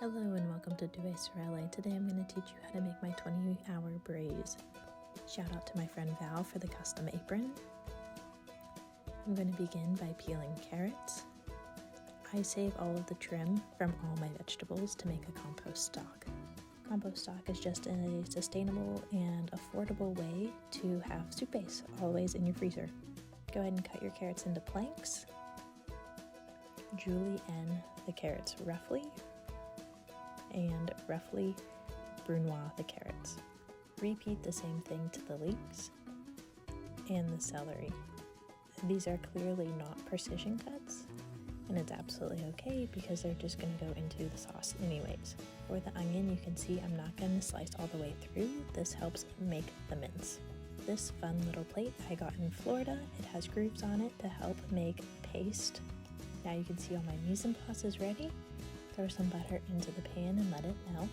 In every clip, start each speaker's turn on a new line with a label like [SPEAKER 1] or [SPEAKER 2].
[SPEAKER 1] Hello and welcome to Riserva. Today I'm going to teach you how to make my 20-hour braise. Shout out to my friend Val for the custom apron. I'm going to begin by peeling carrots. I save all of the trim from all my vegetables to make a compost stock. Compost stock is just a sustainable and affordable way to have soup base always in your freezer. Go ahead and cut your carrots into planks. Julienne the carrots roughly, and roughly brunoise the carrots. Repeat the same thing to the leeks and the celery. These are clearly not precision cuts, and it's absolutely okay because they're just going to go into the sauce anyways. For the onion, you can see I'm not going to slice all the way through. This helps make the mince. This fun little plate I got in Florida. It has grooves on it to help make paste. Now you can see all my mise en place is ready. Throw some butter into the pan and let it melt.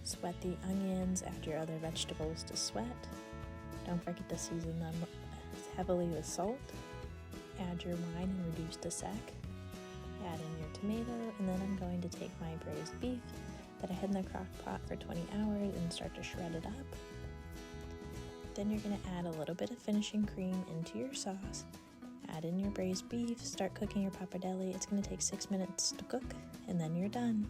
[SPEAKER 1] Sweat the onions, add your other vegetables to sweat. Don't forget to season them heavily with salt. Add your wine and reduce to sec. Add in your tomato, and then I'm going to take my braised beef that I had in the crock pot for 20 hours and start to shred it up. Then you're going to add a little bit of finishing cream into your sauce. Add in your braised beef, start cooking your pappardelle. It's going to take 6 minutes to cook, and then you're done.